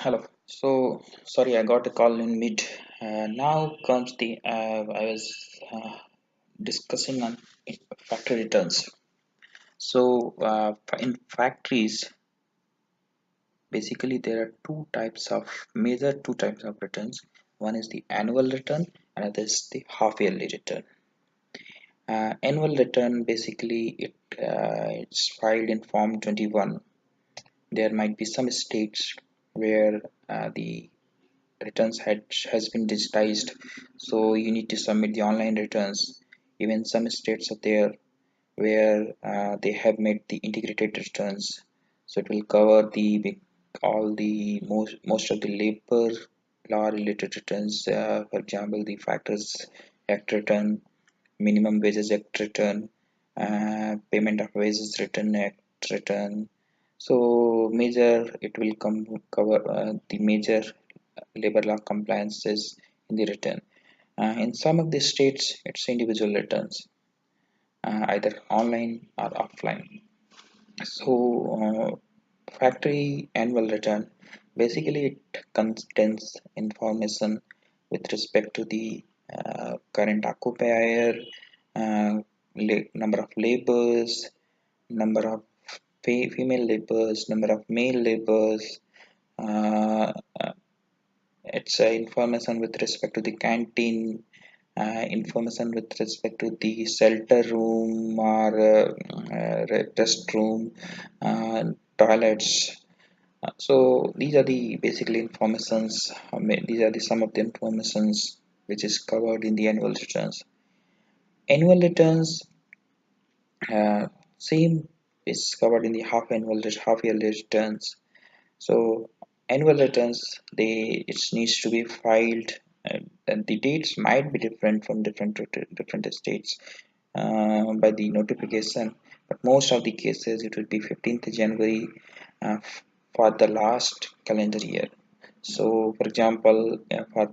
Hello. So sorry, I got a call in mid. Now comes the I was discussing on factory returns. So in factories, basically there are two types of returns. One is the annual return, and other is the half yearly return. Annual return basically it's filed in Form 21. There might be some states where the returns has been digitized, so you need to submit the online returns. Even some states are there where they have made the integrated returns, so it will cover the all the most of the labor law related returns, for example the factors act return, minimum wages act return, payment of wages return act return. So major it will cover the major labor law compliances in the return. In some of the states, it's individual returns, either online or offline. So, factory annual return basically it contains information with respect to the current occupier, uh, number of laborers, number of female laborers, number of male laborers, uh, it's information with respect to the canteen, information with respect to the shelter room or restroom, toilets. So these are the basically informations. These are the some of the informations which is covered in the annual returns. Annual returns, uh, same is covered in the half yearly returns. So annual returns, they it needs to be filed, and the dates might be different from different states by the notification, but most of the cases it will be 15th January for the last calendar year. So for example, for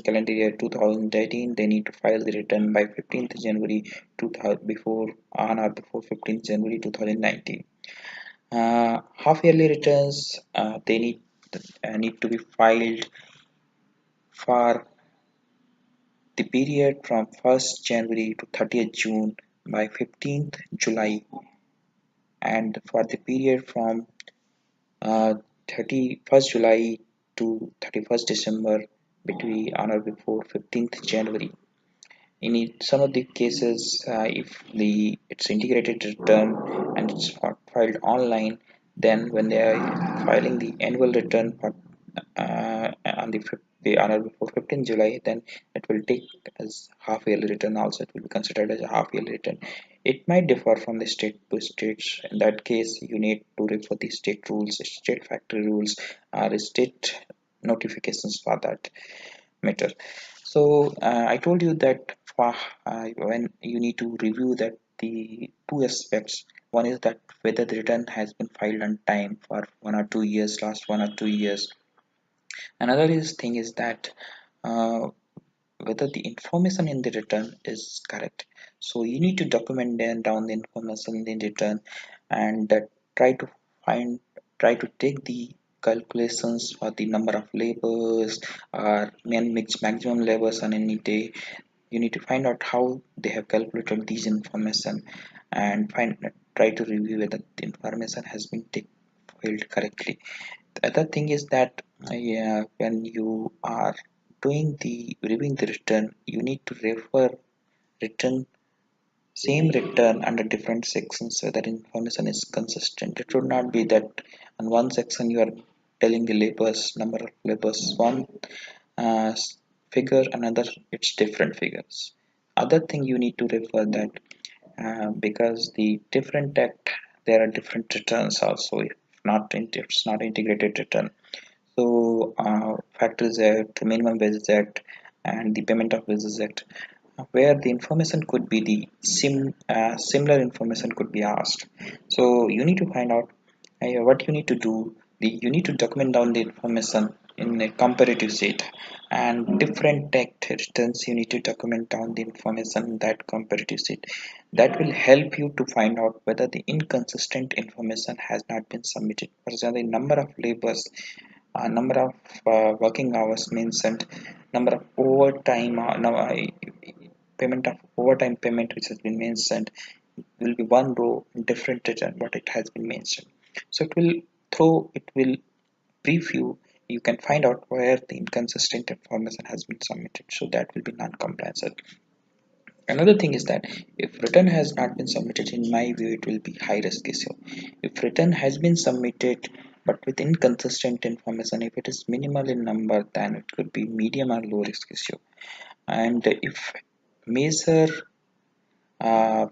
calendar year 2018, they need to file the return by 15th January 2000, before on or before 15th January 2019. Half yearly returns, they need to be filed for the period from 1st January to 30th June by 15th July, and for the period from 31st July to 31st December between on or before 15th January. In some of the cases, if the it's integrated return and it's filed online, then when they are filing the annual return for, on the on or before 15th July, then it will take as half yearly return also. It will be considered as a half yearly return. It might differ from the state to states. In that case, you need to refer the state rules, state factory rules, or state notifications for that matter. So I told you that when you need to review that the two aspects. One is that whether the return has been filed on time for 1 or 2 years, last 1 or 2 years. Another thing is that uh, whether the information in the return is correct. So you need to document down the information in the return, and try to find try to take the calculations for the number of labors or maximum labors on any day. You need to find out how they have calculated these information, and try to review whether the information has been filled correctly. The other thing is that yeah, when you are doing the reviewing the return, you need to refer return same return under different sections so that information is consistent. It should not be that on one section you are telling the labors number of labors one uh, figure, another it's different figures. Other thing you need to refer that because the different act there are different returns also, if not it's not integrated return. So factors act, minimum wages act, and the payment of wages act, where the information could be the similar information could be asked. So you need to find out what you need to do. You need to document down the information in a comparative set, and different tax returns you need to document down the information in that comparative set. That will help you to find out whether the inconsistent information has not been submitted. For example, the number of labors number of working hours mentioned, number of overtime, payment of overtime payment which has been mentioned will be one row in different return what it has been mentioned. So it will brief you. You can find out where the inconsistent information has been submitted. So that will be non-compliance. Another thing is that if return has not been submitted, in my view, it will be high risk issue. If return has been submitted but with inconsistent information, if it is minimal in number, then it could be medium or low risk issue. And if measure uh,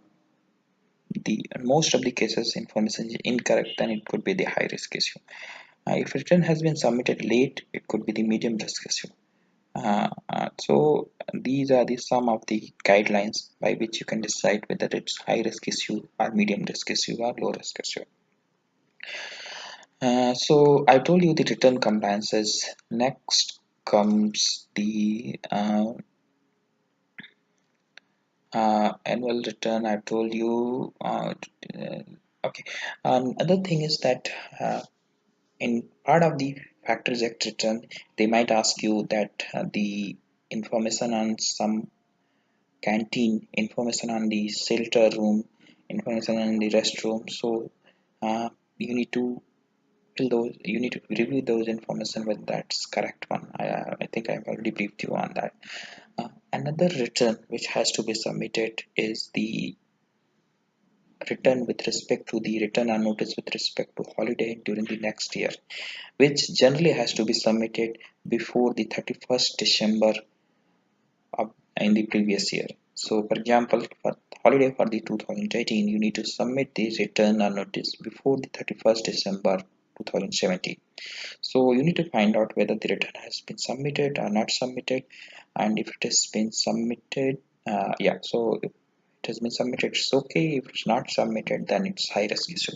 the most of the cases information is incorrect, then it could be the high risk issue. If return has been submitted late, it could be the medium risk issue. So these are the some of the guidelines by which you can decide whether it's high risk issue or medium risk issue or low risk issue. So I told you the return compliances. Next comes the annual return. I told you. Okay. Other thing is that in part of the Factories Act return, they might ask you that the information on some canteen, information on the shelter room, information on the restroom. So you need to fill those. You need to review those information whether that's correct one. I think I've already briefed you on that. Another return which has to be submitted is the return with respect to the return or notice with respect to holiday during the next year, which generally has to be submitted before the 31st December in the previous year. So for example, for holiday for the 2018, you need to submit the return or notice before the 31st December 2017. So you need to find out whether the return has been submitted or not submitted, and if it has been submitted, yeah, so if it has been submitted, it's okay. If it's not submitted, then it's high risk issue.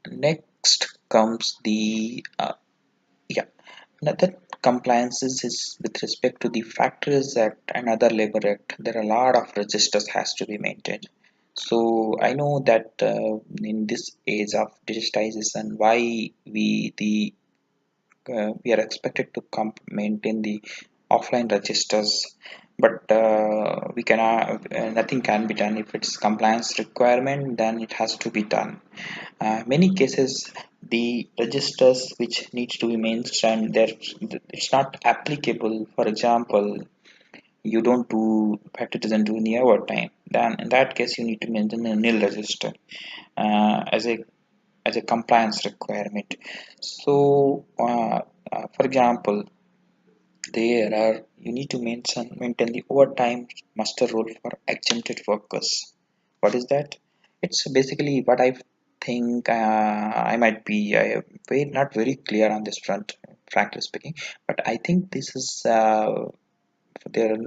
Next comes the yeah, another compliances is with respect to the Factories Act and other Labor Act. There are a lot of registers has to be maintained. So I know that in this age of digitization, why we are expected to maintain the offline registers, but we can nothing can be done if it's compliance requirement. Then it has to be done. Many cases the registers which needs to be mentioned there, it's not applicable. For example, you don't do factory doesn't do any overtime, then in that case you need to maintain a nil register as a compliance requirement. So for example, there are you need to maintain the overtime muster role for exempted workers. What is that? It's basically what I think. I might be not very clear on this front, frankly speaking, but I think this is for their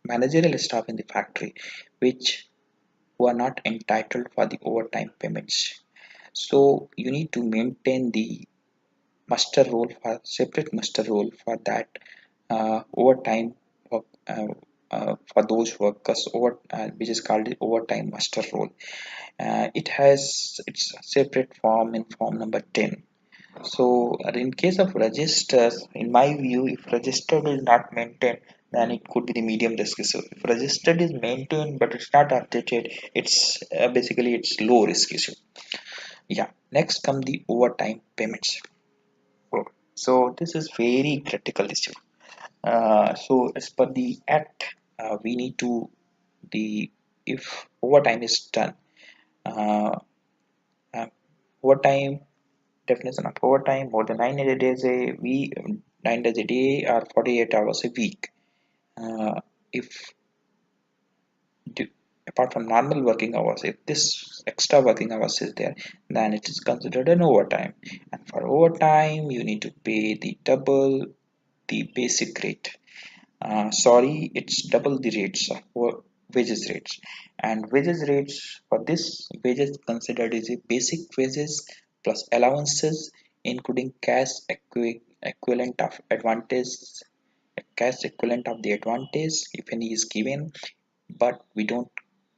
managerial staff in the factory which who are not entitled for the overtime payments. So you need to maintain the muster role for separate muster role for that overtime work, for those workers over which is called the overtime muster role. It has its separate form in form number 10. So in case of registers, in my view, if registered is not maintained, then it could be the medium risk issue. If registered is maintained but it's not updated, it's basically it's low risk issue. Yeah, next come the overtime payments. Oh, so this is very critical issue. So as per the act, we need to the if overtime is done, uh, uh, overtime definition of overtime more than 9 days a week, 9 days a day or 48 hours a week. If apart from normal working hours, if this extra working hours is there, then it is considered an overtime. And for overtime, you need to pay the double the basic rate. Sorry, it's double the rates of wages rates. And wages rates for this wages considered is a basic wages plus allowances, including equivalent of advantage, cash equivalent of the advantage if any is given, but we don't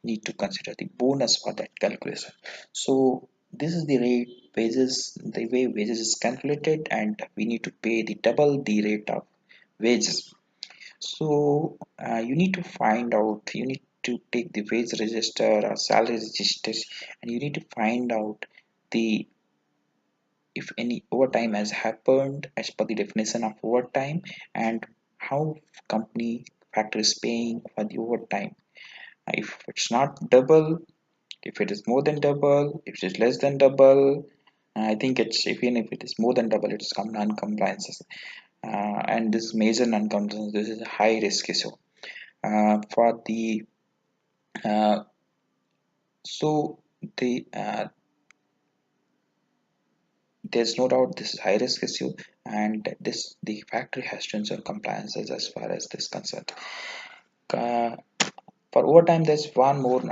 need to consider the bonus for that calculation. So this is the rate wages, the way wages is calculated, and we need to pay the double the rate of wages. So you need to find out, you need to take the wage register or salary registers, and you need to find out the if any overtime has happened as per the definition of overtime, and how company factor is paying for the overtime. If it's not double, if it is more than double, if it is less than double, I think it's, even if it is more than double, it's come non-compliances. And this major non-compliance, this is a high risk issue. For the so the there's no doubt this is high risk issue, and this the factory has to ensure compliances as far as this concerned. Uh, for overtime, there's one more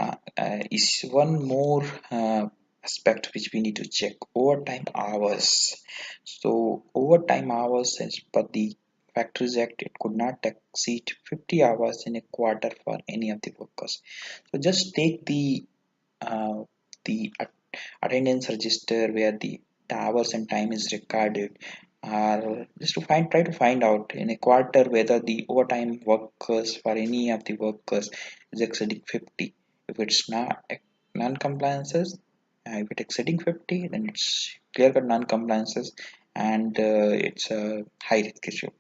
aspect which we need to check: overtime hours. So overtime hours, as per the Factories Act, it could not exceed 50 hours in a quarter for any of the workers. So just take uh, the attendance register where the hours and time is recorded, or just to try to find out in a quarter whether the overtime workers for any of the workers is exceeding 50. If it's not non-compliances, if it's exceeding 50, then it's clear cut non-compliances, and it's a high risk issue.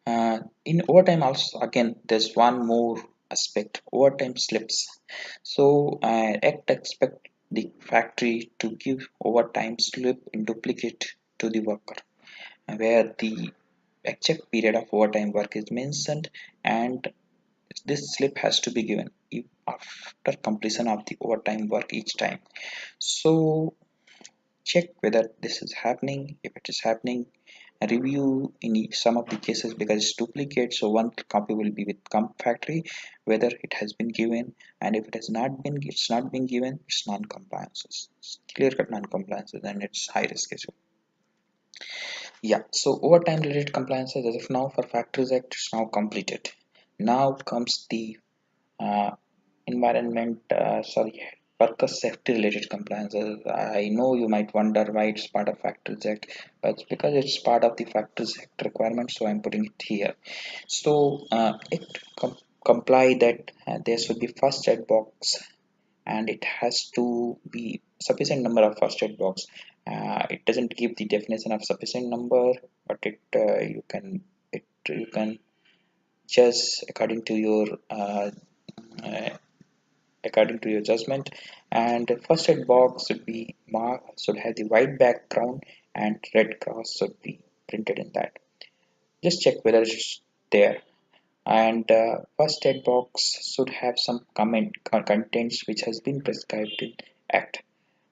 In overtime also, again, there's one more aspect: overtime slips. So act expect the factory to give overtime slip in duplicate to the worker, where the exact period of overtime work is mentioned, and this slip has to be given after completion of the overtime work each time. So check whether this is happening. If it is happening, review in some of the cases, because it's duplicate, so one copy will be with comp factory whether it has been given, and if it has not been, it's not been given, it's non-compliances, clear cut non-compliances, and it's high risk issue. Yeah, so overtime related compliances as of now for Factories Act is now completed. Now comes the uh, environment sorry worker safety related compliances. I know you might wonder why it's part of Factories Act, but it's because it's part of the Factories Act requirement, so I'm putting it here. So it comply that there should be first aid box, and it has to be sufficient number of first aid box. It doesn't give the definition of sufficient number, but you can just uh, according to your judgment. And first aid box should be marked, should have the white background, and red cross should be printed in that. Just check whether it's there. And first aid box should have some contents which has been prescribed in Act.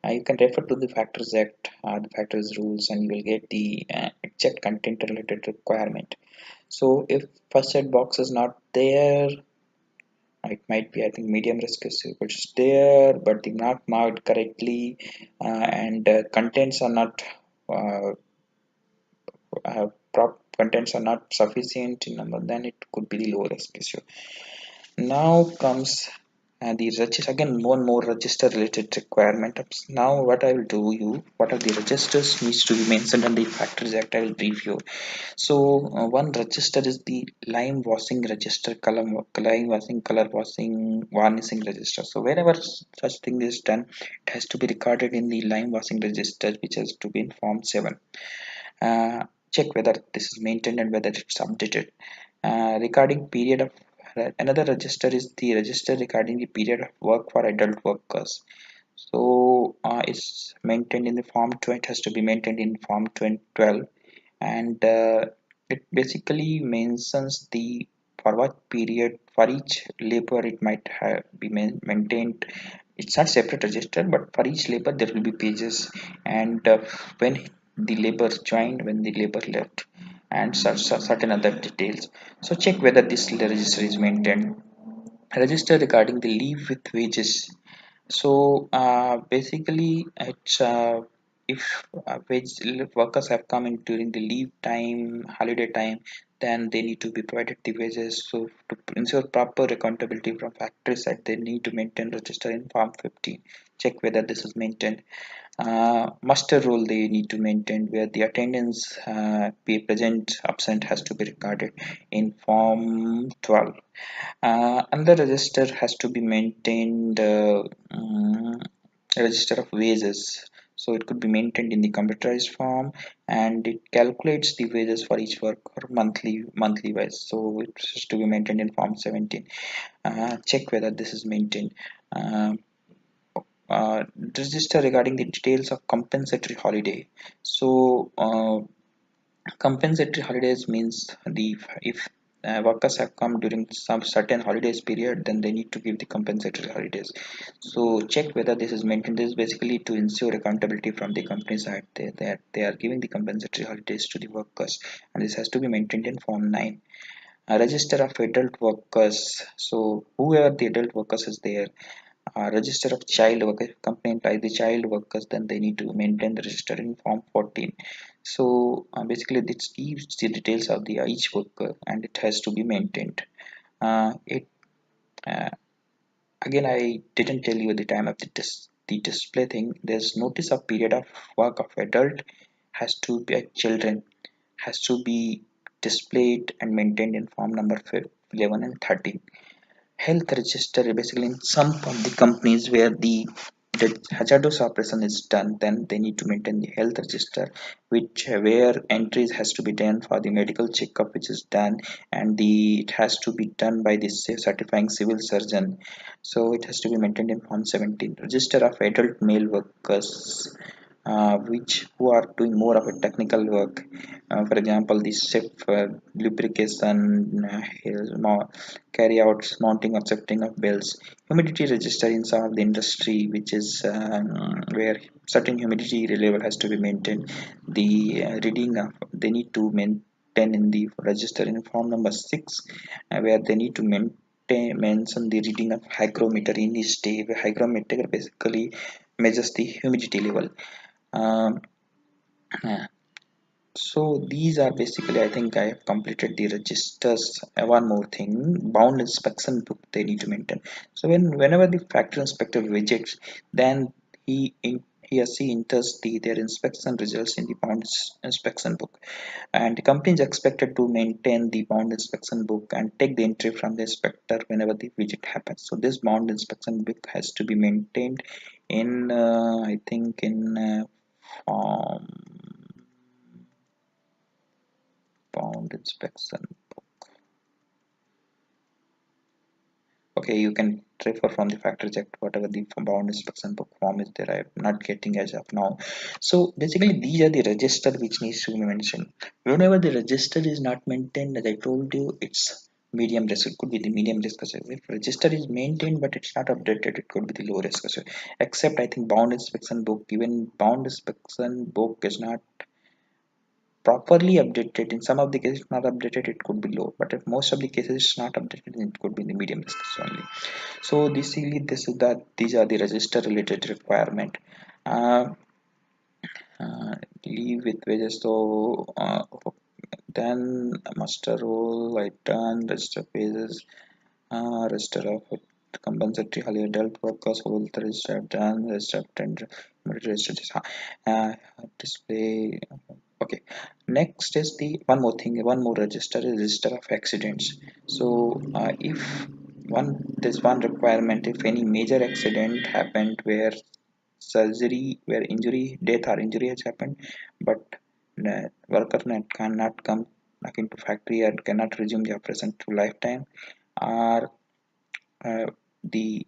You can refer to the Factories Act, the Factories rules, and you will get the exact content related requirement. So if first aid box is not there, it might be, I think, medium risk issue, which is there but they not marked correctly, and contents are not uh, contents are not sufficient in number, then it could be the low risk issue. Now comes the register, again more and more register related requirement. Now what I will do you, what are the registers needs to be mentioned in the Factories Act, I will brief you. So one register is the lime washing register, lime washing, color washing, varnishing register. So wherever such thing is done, it has to be recorded in the lime washing register, which has to be in Form 7. Uh, Check whether this is maintained and whether it's updated. Regarding period of another register is the register regarding the period of work for adult workers. So it's maintained in the Form 20, it has to be maintained in Form 12, and it basically mentions the for what period for each labor it might have be maintained. It's not separate register, but for each labor there will be pages, and when the labor joined, when the labor left, and certain other details. So check whether this register is maintained. Register regarding the leave with wages. So basically, it's if wage workers have come in during the leave time, holiday time, then they need to be provided the wages. So to ensure proper accountability from factory side, they need to maintain register in Form 15. check whether this is maintained. Muster rule they need to maintain, where the attendance be present absent has to be recorded in form 12. Another register has to be maintained, register of wages. So it could be maintained in the computerized form, and it calculates the wages for each worker monthly wise. So it has to be maintained in form 17. Check whether this is maintained. Uh, Register regarding the details of compensatory holiday. So compensatory holidays means the if workers have come during some certain holidays period, then they need to give the compensatory holidays. So check whether this is maintained. This is basically to ensure accountability from the company side, that they are giving the compensatory holidays to the workers, and this has to be maintained in form 9. A register of adult workers. So whoever the adult workers is there, register of child worker complaint by the child workers, then they need to maintain the register in form 14. So basically this gives the details of the each worker, and it has to be maintained. It uh, Again, I didn't tell you at the time of the display thing. There's notice of period of work of adult has to be children, has to be displayed and maintained in form number 11 and 13. Health register, basically in some of the companies where the hazardous operation is done, then they need to maintain the health register, which where entries has to be done for the medical checkup which is done, and the it has to be done by the certifying civil surgeon. So it has to be maintained in form 17. Register of adult male workers, which who are doing more of a technical work. For example, the shift lubrication, carry out mounting or shifting of belts. Humidity register in some of the industry, which is where certain humidity level has to be maintained. The reading of they need to maintain in the register in form number 6, where they need to mention the reading of hygrometer in each day. Hygrometer basically measures the humidity level. um, so these are basically, I think I have completed the registers. One more thing, bound inspection book they need to maintain. So whenever the factory inspector visits, then he or she enters their inspection results in the bound inspection book, and the company is expected to maintain the bound inspection book and take the entry from the inspector whenever the visit happens. So this bound inspection book has to be maintained in I think in form bound inspection. Okay, you can refer from the factory check whatever the bound inspection book form is there. I'm not getting as of now. So basically these are the register which needs to be mentioned. Whenever the register is not maintained, as I told you, it's medium risk. It could be the medium risk assessment. If register is maintained but it's not updated, it could be the low risk assessment. Except I think bound inspection book, even bound inspection book is not properly updated. In some of the cases not updated, it could be low, but if most of the cases it's not updated, it could be in the medium risk only. So these are the register related requirement. uh, Leave with wages. So then master role I done, register pages, register of compensatory holiday adult workers who will register done, register tender, register display. Okay, next is the one more thing, one more register is register of accidents. So if one there's one requirement, if any major accident happened where surgery, where injury, death or injury has happened, but worker cannot come back into factory and cannot resume the operation to lifetime, or uh, the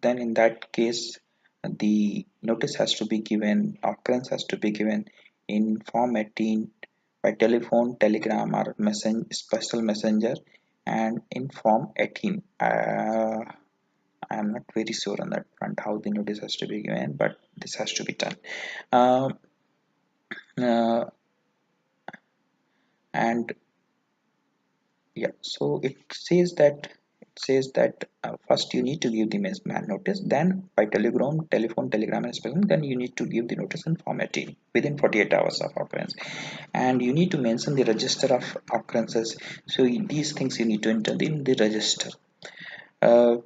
then in that case the notice has to be given, occurrence has to be given in form 18 by telephone, telegram or special messenger, and in form 18. I am not very sure on that front how the notice has to be given, but this has to be done. Um, uh, and yeah, so it says that first you need to give the man notice, then by telephone, telegram and spelling, then you need to give the notice in form 18 within 48 hours of occurrence, and you need to mention the register of occurrences. So these things you need to enter in the register. uh,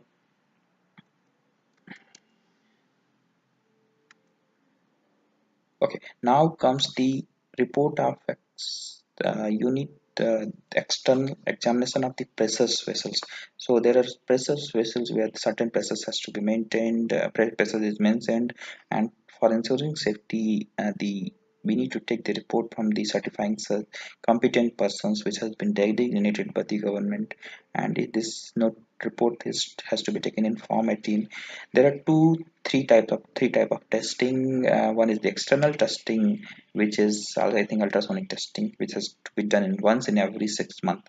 Okay, now comes the report of unit external examination of the pressure vessels. So there are pressure vessels where certain pressures has to be maintained, pressure is mentioned, and for ensuring safety, the we need to take the report from the certifying competent persons which has been designated by the government, and this note report has to be taken in Form 18. There are three type of testing. One is the external testing, which is I think ultrasonic testing, which has to be done in once in every 6 months.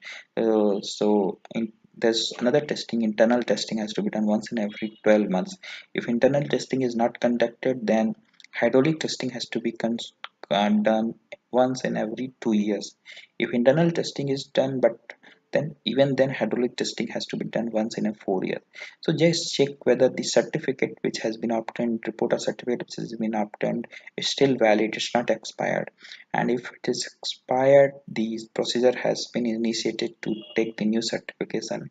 There's another testing. Internal testing has to be done once in every 12 months. If internal testing is not conducted, then hydraulic testing has to be done once in every 2 years. If internal testing is done, but then even then hydraulic testing has to be done once in a 4 year. So just check whether the certificate which has been obtained, reporter certificate which has been obtained, is still valid, it's not expired. And if it is expired, the procedure has been initiated to take the new certification,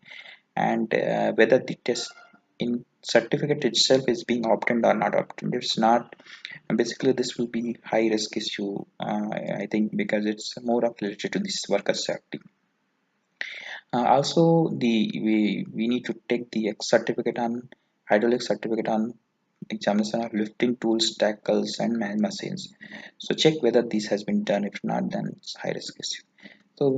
and whether the test in certificate itself is being obtained or not obtained. It's not, basically this will be high risk issue, I think, because it's more of related to this worker safety. Also, we need to take the certificate on hydraulic certificate on examination of lifting tools, tackles, and man machines. So check whether this has been done. If not, then it's high risk issue. So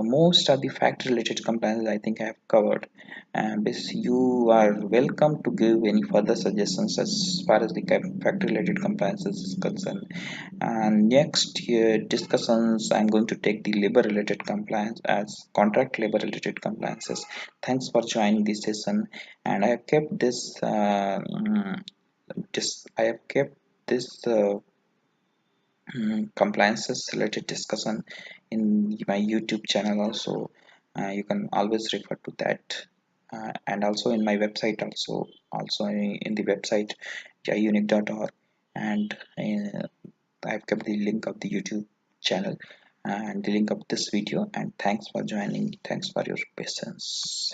most of the factory related compliance I think I have covered. And you are welcome to give any further suggestions as far as the factory related compliance is concerned. And next discussions, I'm going to take the labor related compliance as contract labor related compliances. Thanks for joining this session, and I have kept I have kept this compliances related discussion in my YouTube channel also. You can always refer to that, and also in my website also in the website junic.org, and I've kept the link of the YouTube channel and the link of this video. And thanks for joining. Thanks for your patience.